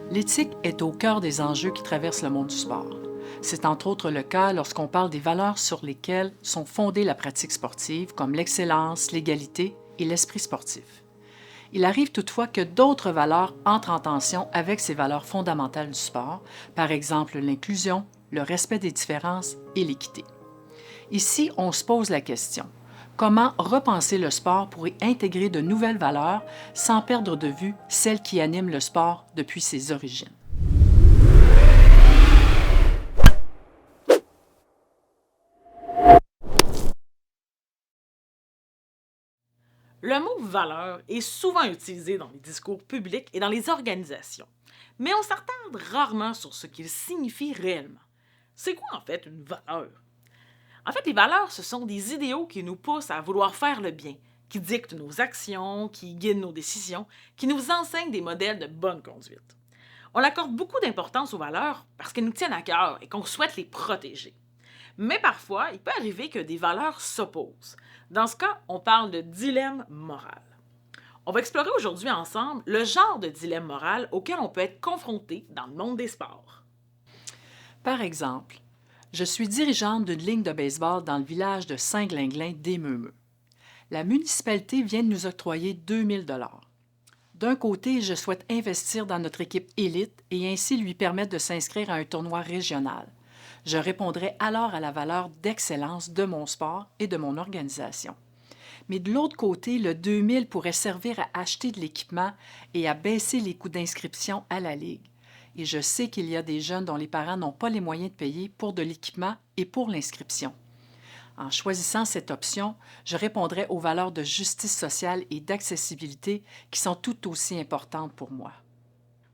L'éthique est au cœur des enjeux qui traversent le monde du sport. C'est entre autres le cas lorsqu'on parle des valeurs sur lesquelles sont fondées la pratique sportive, comme l'excellence, l'égalité et l'esprit sportif. Il arrive toutefois que d'autres valeurs entrent en tension avec ces valeurs fondamentales du sport, par exemple l'inclusion, le respect des différences et l'équité. Ici, on se pose la question: comment repenser le sport pour y intégrer de nouvelles valeurs sans perdre de vue celles qui animent le sport depuis ses origines? Le mot valeur est souvent utilisé dans les discours publics et dans les organisations, mais on s'attarde rarement sur ce qu'il signifie réellement. C'est quoi en fait une valeur? En fait, les valeurs, ce sont des idéaux qui nous poussent à vouloir faire le bien, qui dictent nos actions, qui guident nos décisions, qui nous enseignent des modèles de bonne conduite. On accorde beaucoup d'importance aux valeurs parce qu'elles nous tiennent à cœur et qu'on souhaite les protéger. Mais parfois, il peut arriver que des valeurs s'opposent. Dans ce cas, on parle de dilemme moral. On va explorer aujourd'hui ensemble le genre de dilemme moral auquel on peut être confronté dans le monde des sports. Par exemple, je suis dirigeante d'une ligne de baseball dans le village de Saint-Glinglin des Meumeux. La municipalité vient de nous octroyer 2000 dollars. D'un côté, je souhaite investir dans notre équipe élite et ainsi lui permettre de s'inscrire à un tournoi régional. Je répondrai alors à la valeur d'excellence de mon sport et de mon organisation. Mais de l'autre côté, le 2000 pourrait servir à acheter de l'équipement et à baisser les coûts d'inscription à la Ligue. Et je sais qu'il y a des jeunes dont les parents n'ont pas les moyens de payer pour de l'équipement et pour l'inscription. En choisissant cette option, je répondrai aux valeurs de justice sociale et d'accessibilité qui sont tout aussi importantes pour moi.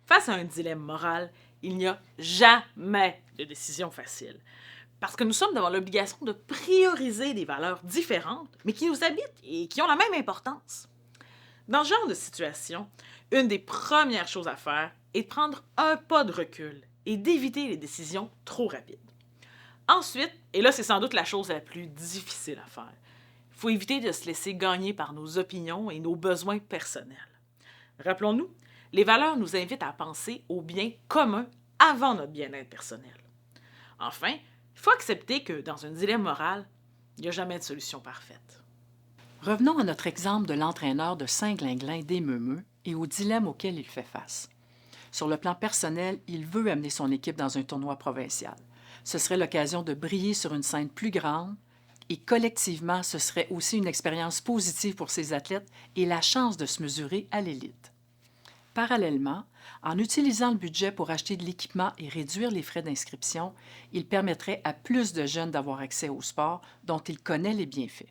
Face à un dilemme moral, il n'y a jamais de décision facile. Parce que nous sommes devant l'obligation de prioriser des valeurs différentes, mais qui nous habitent et qui ont la même importance. Dans ce genre de situation, une des premières choses à faire est de prendre un pas de recul et d'éviter les décisions trop rapides. Ensuite, et là c'est sans doute la chose la plus difficile à faire, il faut éviter de se laisser gagner par nos opinions et nos besoins personnels. Rappelons-nous, les valeurs nous invitent à penser au bien commun avant notre bien-être personnel. Enfin, il faut accepter que dans un dilemme moral, il n'y a jamais de solution parfaite. Revenons à notre exemple de l'entraîneur de Saint-Glinglin des Meumeux et au dilemme auquel il fait face. Sur le plan personnel, il veut amener son équipe dans un tournoi provincial. Ce serait l'occasion de briller sur une scène plus grande et collectivement, ce serait aussi une expérience positive pour ses athlètes et la chance de se mesurer à l'élite. Parallèlement, en utilisant le budget pour acheter de l'équipement et réduire les frais d'inscription, il permettrait à plus de jeunes d'avoir accès au sport dont il connaît les bienfaits.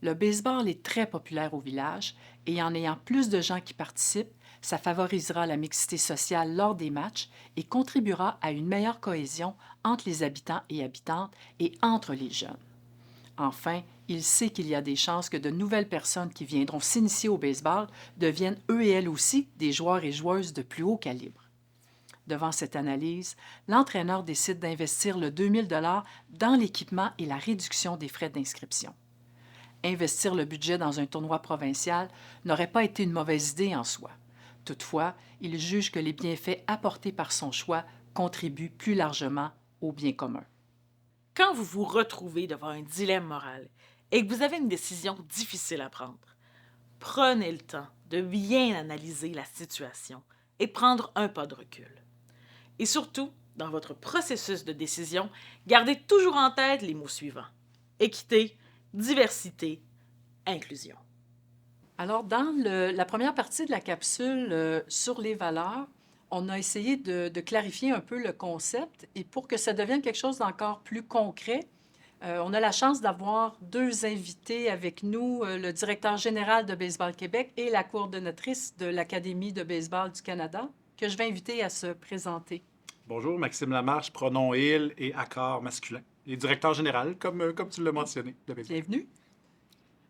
Le baseball est très populaire au village et en ayant plus de gens qui participent, ça favorisera la mixité sociale lors des matchs et contribuera à une meilleure cohésion entre les habitants et habitantes et entre les jeunes. Enfin, il sait qu'il y a des chances que de nouvelles personnes qui viendront s'initier au baseball deviennent eux et elles aussi des joueurs et joueuses de plus haut calibre. Devant cette analyse, l'entraîneur décide d'investir le 2000 dollars dans l'équipement et la réduction des frais d'inscription. Investir le budget dans un tournoi provincial n'aurait pas été une mauvaise idée en soi. Toutefois, il juge que les bienfaits apportés par son choix contribuent plus largement au bien commun. Quand vous vous retrouvez devant un dilemme moral et que vous avez une décision difficile à prendre, prenez le temps de bien analyser la situation et de prendre un pas de recul. Et surtout, dans votre processus de décision, gardez toujours en tête les mots suivants: équité, diversité, inclusion. Alors, dans la première partie de la capsule sur les valeurs, on a essayé de clarifier un peu le concept et pour que ça devienne quelque chose d'encore plus concret, on a la chance d'avoir deux invités avec nous, le directeur général de Baseball Québec et la coordonnatrice de l'Académie de baseball du Canada, que je vais inviter à se présenter. Bonjour, Maxime Lamarche, pronom il et accord masculin. Et directeur général, comme tu l'as mentionné. De baseball. Bienvenue.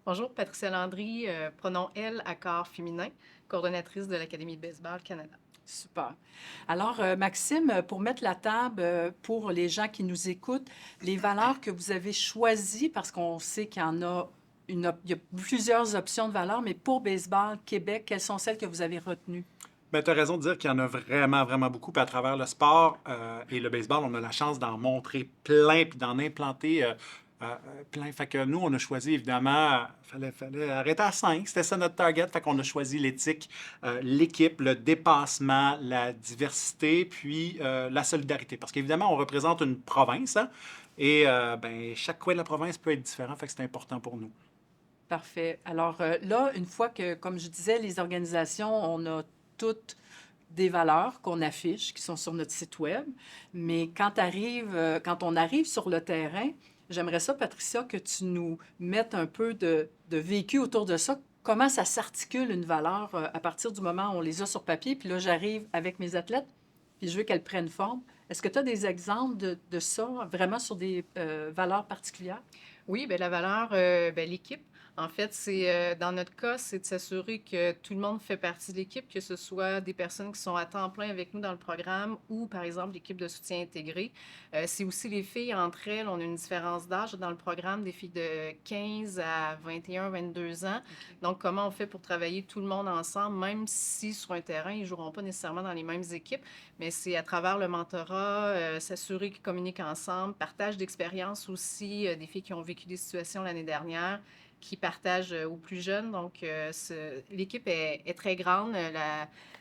Bonjour, Patricia Landry, pronom elle, accord féminin, coordonnatrice de l'Académie de baseball Canada. Super. Alors, Maxime, pour mettre la table pour les gens qui nous écoutent, les valeurs que vous avez choisies, parce qu'on sait qu'il y en a, il y a plusieurs options de valeurs, mais pour Baseball Québec, quelles sont celles que vous avez retenues? Ben, tu as raison de dire qu'il y en a vraiment, vraiment beaucoup. Puis à travers le sport et le baseball, on a la chance d'en montrer plein puis d'en implanter plein. Fait que nous, on a choisi, évidemment, fallait arrêter à 5. C'était ça notre target. Fait qu'on a choisi l'éthique, l'équipe, le dépassement, la diversité, puis la solidarité. Parce qu'évidemment, on représente une province, hein, et ben, chaque coin de la province peut être différent. Fait que c'est important pour nous. Parfait. Alors là, une fois que, comme je disais, les organisations, on a toutes des valeurs qu'on affiche, qui sont sur notre site web, mais quand on arrive sur le terrain, j'aimerais ça, Patricia, que tu nous mettes un peu de vécu autour de ça. Comment ça s'articule une valeur à partir du moment où on les a sur papier, puis là, j'arrive avec mes athlètes, puis je veux qu'elles prennent forme. Est-ce que tu as des exemples de ça, vraiment sur des valeurs particulières? Oui, bien, la valeur, bien, l'équipe. En fait, dans notre cas, c'est de s'assurer que tout le monde fait partie de l'équipe, que ce soit des personnes qui sont à temps plein avec nous dans le programme ou, par exemple, l'équipe de soutien intégré. C'est aussi les filles entre elles. On a une différence d'âge dans le programme, des filles de 15 à 21, 22 ans. Donc, comment on fait pour travailler tout le monde ensemble, même si sur un terrain, ils ne joueront pas nécessairement dans les mêmes équipes, mais c'est à travers le mentorat, s'assurer qu'ils communiquent ensemble, partage d'expériences aussi, des filles qui ont vécu des situations l'année dernière, qui partagent aux plus jeunes. Donc, l'équipe est très grande.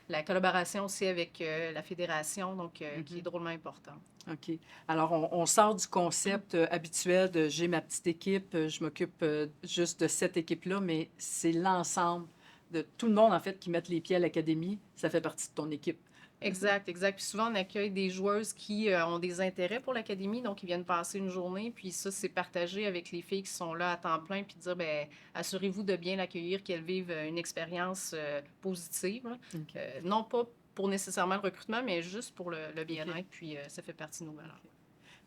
La collaboration aussi avec la fédération, donc, qui est drôlement importante. OK. Alors, on sort du concept habituel de j'ai ma petite équipe, je m'occupe juste de cette équipe-là, mais c'est l'ensemble de tout le monde, en fait, qui met les pieds à l'académie. Ça fait partie de ton équipe. Exact, exact. Puis souvent, on accueille des joueuses qui ont des intérêts pour l'académie, donc ils viennent passer une journée, puis ça, c'est partagé avec les filles qui sont là à temps plein, puis dire, bien, assurez-vous de bien l'accueillir, qu'elle vive une expérience positive, là. OK. Non pas pour nécessairement le recrutement, mais juste pour le bien-être, puis ça fait partie de nos valeurs.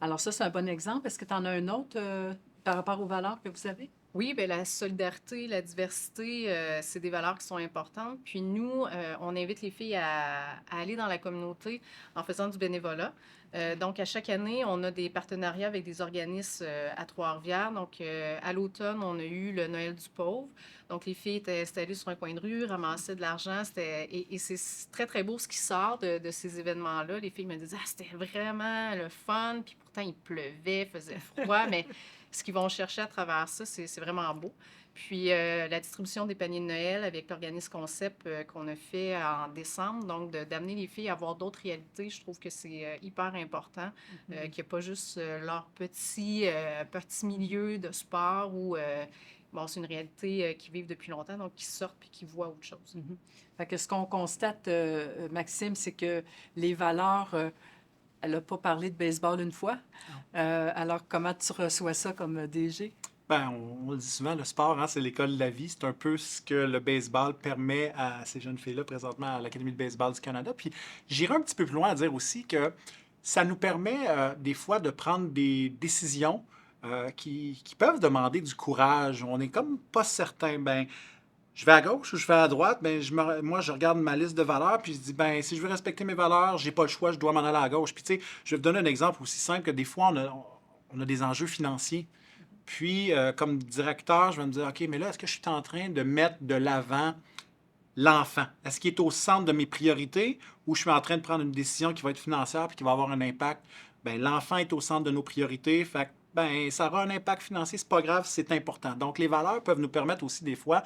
Alors ça, c'est un bon exemple. Est-ce que tu en as un autre par rapport aux valeurs que vous avez? Oui, bien, la solidarité, la diversité, c'est des valeurs qui sont importantes. Puis nous, on invite les filles à aller dans la communauté en faisant du bénévolat. Donc, à chaque année, on a des partenariats avec des organismes à Trois-Rivières. Donc, à l'automne, on a eu le Noël du pauvre. Donc, les filles étaient installées sur un coin de rue, ramassaient de l'argent. Et c'est très, très beau ce qui sort de ces événements-là. Les filles me disaient, ah, c'était vraiment le fun. Puis pourtant, il pleuvait, faisait froid, mais ce qu'ils vont chercher à travers ça, c'est vraiment beau. Puis la distribution des paniers de Noël avec l'organisme Concept qu'on a fait en décembre, donc d'amener les filles à voir d'autres réalités, je trouve que c'est hyper important, qu'il n'y a pas juste leur petit milieu de sport où bon, c'est une réalité qu'ils vivent depuis longtemps, donc qu'ils sortent puis qu'ils voient autre chose. Fait que ce qu'on constate, Maxime, c'est que les valeurs... elle n'a pas parlé de baseball une fois. Alors, comment tu reçois ça comme DG? Ben, on le dit souvent, le sport, hein, c'est l'école de la vie. C'est un peu ce que le baseball permet à ces jeunes filles-là présentement à l'Académie de baseball du Canada. Puis j'irai un petit peu plus loin à dire aussi que ça nous permet des fois de prendre des décisions qui peuvent demander du courage. On n'est comme pas certain. Ben, je vais à gauche ou je vais à droite, ben moi, je regarde ma liste de valeurs, puis je dis, ben si je veux respecter mes valeurs, j'ai pas le choix, je dois m'en aller à gauche. Puis, tu sais, je vais te donner un exemple aussi simple que des fois, on a des enjeux financiers. Puis, comme directeur, je vais me dire, OK, mais là, est-ce que je suis en train de mettre de l'avant l'enfant? Est-ce qu'il est au centre de mes priorités ou je suis en train de prendre une décision qui va être financière puis qui va avoir un impact? Bien, l'enfant est au centre de nos priorités, fait que, ben, ça aura un impact financier, c'est pas grave, c'est important. Donc, les valeurs peuvent nous permettre aussi des fois,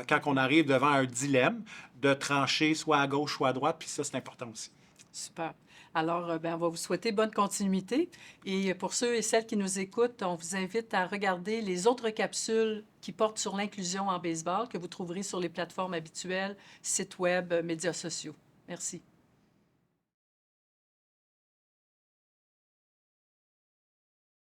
quand on arrive devant un dilemme, de trancher soit à gauche, soit à droite, puis ça, c'est important aussi. Super. Alors, ben, on va vous souhaiter bonne continuité. Et pour ceux et celles qui nous écoutent, on vous invite à regarder les autres capsules qui portent sur l'inclusion en baseball que vous trouverez sur les plateformes habituelles, sites web, médias sociaux. Merci.